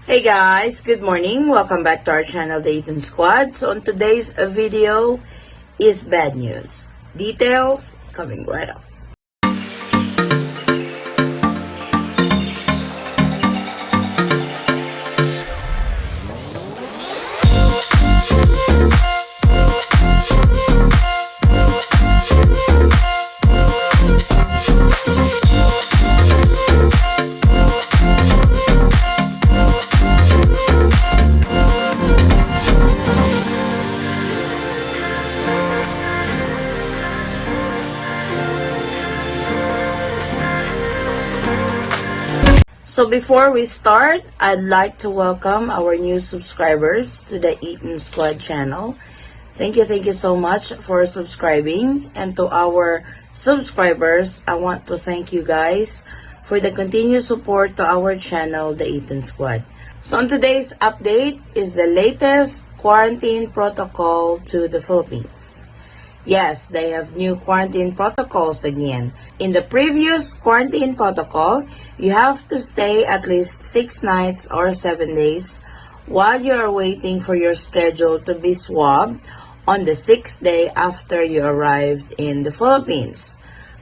Hey guys, good morning. Welcome back to our channel, the Eaton Squad. So on today's video is bad news. Details coming right up. So before we start, I'd like to welcome our new subscribers to the Eaton Squad channel. Thank you so much for subscribing. And to our subscribers, I want to thank you guys for the continued support to our channel, the Eaton Squad. So on today's update is the latest quarantine protocol to the Philippines. Yes, they have new quarantine protocols again. In the previous quarantine protocol, you have to stay at least 6 nights or 7 days while you are waiting for your schedule to be swabbed on the 6th day after you arrived in the Philippines.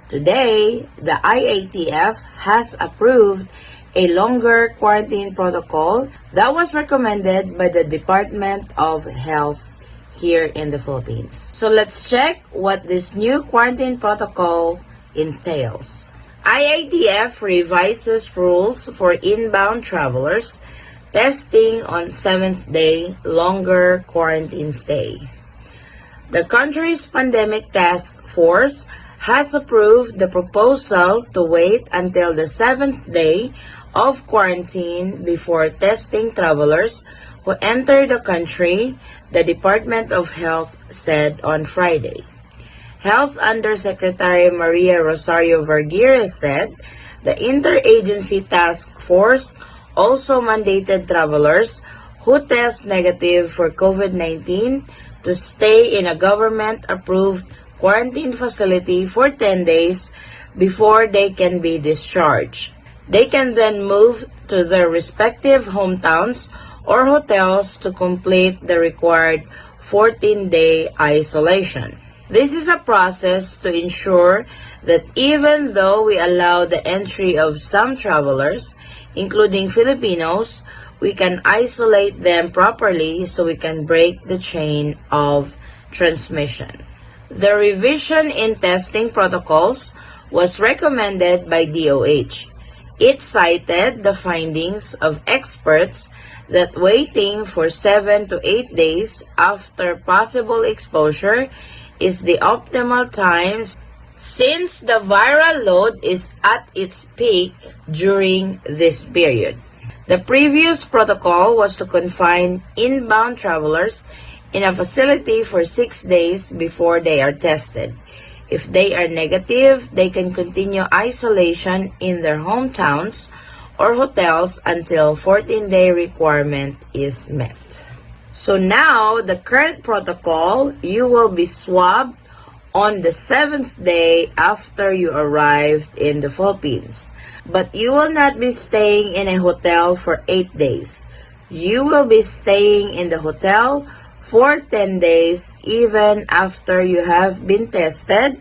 Today, the Iatf has approved a longer quarantine protocol that was recommended by the Department of Health here in the Philippines. So let's check what this new quarantine protocol entails. Iatf revises rules for inbound travelers, testing on 7th day, longer quarantine stay. The country's pandemic task force has approved the proposal to wait until the 7th day of quarantine before testing travelers who enter the country, the Department of Health said on Friday. Health Undersecretary Maria Rosario Vergeire said the interagency task force also mandated travelers who test negative for COVID-19 to stay in a government-approved quarantine facility for 10 days before they can be discharged. They can then move to their respective hometowns or hotels to complete the required 14-day isolation. This is a process to ensure that even though we allow the entry of some travelers, including Filipinos, we can isolate them properly so we can break the chain of transmission. The revision in testing protocols was recommended by DOH. It cited the findings of experts that waiting for 7 to 8 days after possible exposure is the optimal time since the viral load is at its peak during this period. The previous protocol was to confine inbound travelers in a facility for 6 days before they are tested. If they are negative, they can continue isolation in their hometowns or hotels until 14-day requirement is met. So now, the current protocol, you will be swabbed on the 7th day after you arrived in the Philippines. But you will not be staying in a hotel for 8 days. You will be staying in the hotel for 10 days even after you have been tested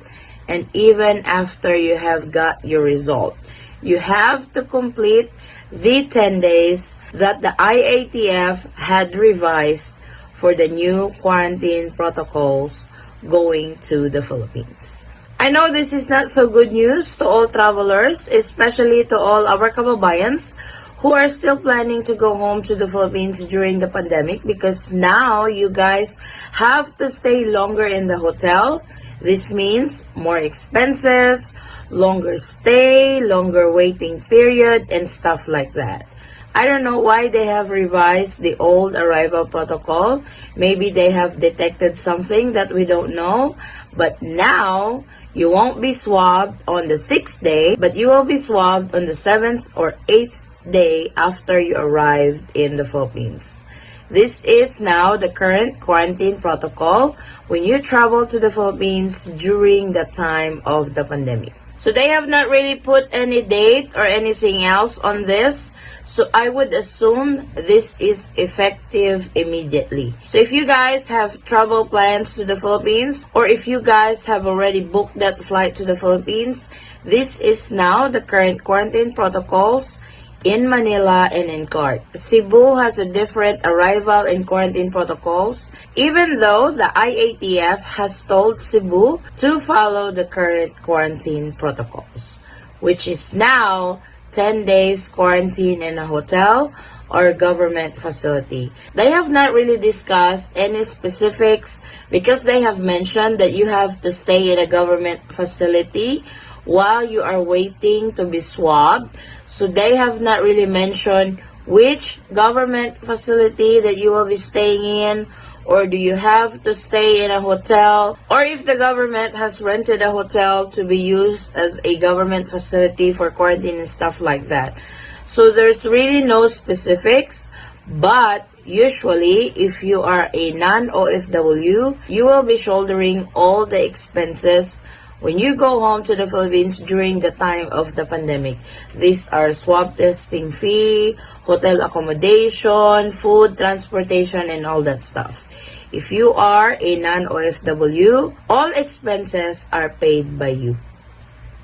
and even after you have got your result. You have to complete the 10 days that the Iatf had revised for the new quarantine protocols going to the Philippines. I know this is not so good news to all travelers, especially to all our kababayans who are still planning to go home to the Philippines during the pandemic, because now you guys have to stay longer in the hotel. This means more expenses, longer stay, longer waiting period, and stuff like that. I don't know why they have revised the old arrival protocol. Maybe they have detected something that we don't know. But now, you won't be swabbed on the 6th day, but you will be swabbed on the 7th or 8th day after you arrived in the Philippines. This is now the current quarantine protocol when you travel to the Philippines during the time of the pandemic. So they have not really put any date or anything else on this. So I would assume this is effective immediately. So if you guys have travel plans to the Philippines, or if you guys have already booked that flight to the Philippines, this is now the current quarantine protocols in Manila and in Clark. Cebu has a different arrival and quarantine protocols, even though the Iatf has told Cebu to follow the current quarantine protocols, which is now 10 days quarantine in a hotel or government facility. They have not really discussed any specifics because they have mentioned that you have to stay in a government facility while you are waiting to be swabbed. So they have not really mentioned which government facility that you will be staying in, or do you have to stay in a hotel, or if the government has rented a hotel to be used as a government facility for quarantine and stuff like that. So there's really no specifics, but usually if you are a non-OFW, you will be shouldering all the expenses when you go home to the Philippines during the time of the pandemic. These are swab testing fee, hotel accommodation, food, transportation, and all that stuff. If you are a non-OFW, all expenses are paid by you.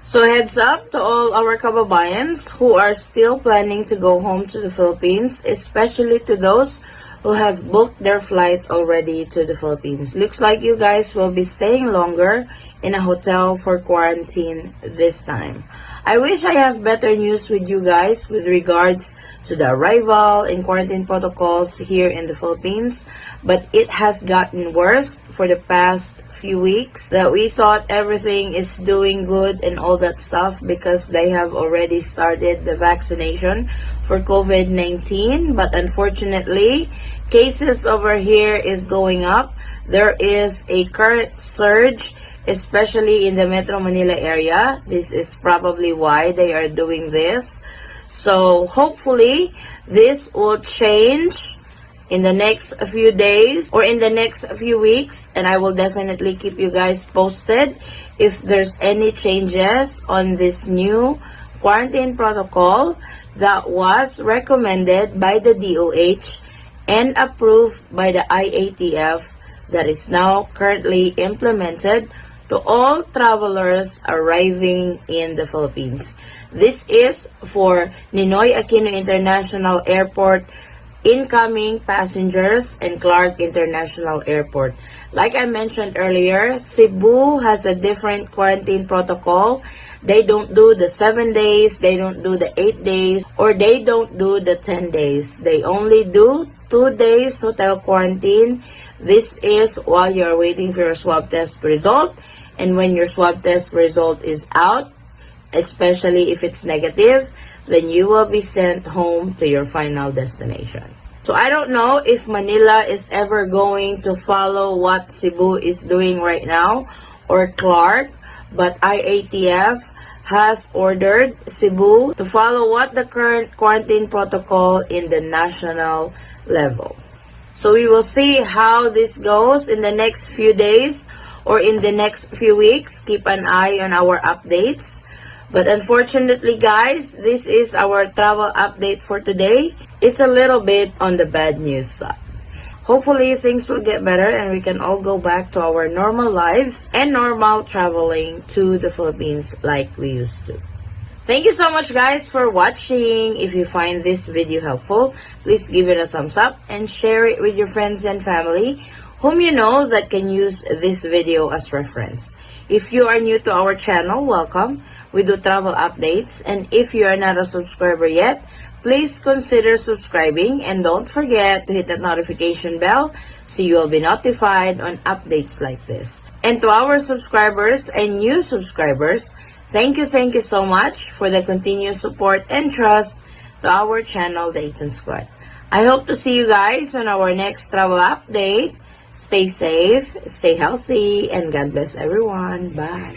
So heads up to all our kababayans who are still planning to go home to the Philippines, especially to those who have booked their flight already to the Philippines. Looks like you guys will be staying longer in a hotel for quarantine this time. I wish I have better news with you guys with regards to the arrival and quarantine protocols here in the Philippines, but it has gotten worse for the past few weeks that we thought everything is doing good and all that stuff because they have already started the vaccination for COVID-19, but unfortunately cases over here is going up. There is a current surge, especially in the Metro Manila area. This is probably why they are doing this. So hopefully this will change in the next few days or in the next few weeks, and I will definitely keep you guys posted if there's any changes on this new quarantine protocol that was recommended by the DOH and approved by the IATF that is now currently implemented to all travelers arriving in the Philippines. This is for Ninoy Aquino International Airport incoming passengers and Clark International Airport. Like I mentioned earlier, Cebu has a different quarantine protocol. They don't do the 7 days, they don't do the 8 days, or they don't do the 10 days. They only do 2 days hotel quarantine. This is while you're waiting for your swab test result, and when your swab test result is out, especially if it's negative, then you will be sent home to your final destination. So I don't know if Manila is ever going to follow what Cebu is doing right now or Clark, but IATF has ordered Cebu to follow what the current quarantine protocol in the national level. So we will see how this goes in the next few days or in the next few weeks. Keep an eye on our updates. But unfortunately, guys, this is our travel update for today. It's a little bit on the bad news side. Hopefully, things will get better and we can all go back to our normal lives and normal traveling to the Philippines like we used to. Thank you so much, guys, for watching. If you find this video helpful, please give it a thumbs up and share it with your friends and family whom you know that can use this video as reference. If you are new to our channel, welcome. We do travel updates, and if you are not a subscriber yet, please consider subscribing and don't forget to hit that notification bell so you will be notified on updates like this. And to our subscribers and new subscribers, thank you so much for the continued support and trust to our channel, the Eaton Squad. I hope to see you guys on our next travel update. Stay safe, stay healthy, and God bless everyone. Bye.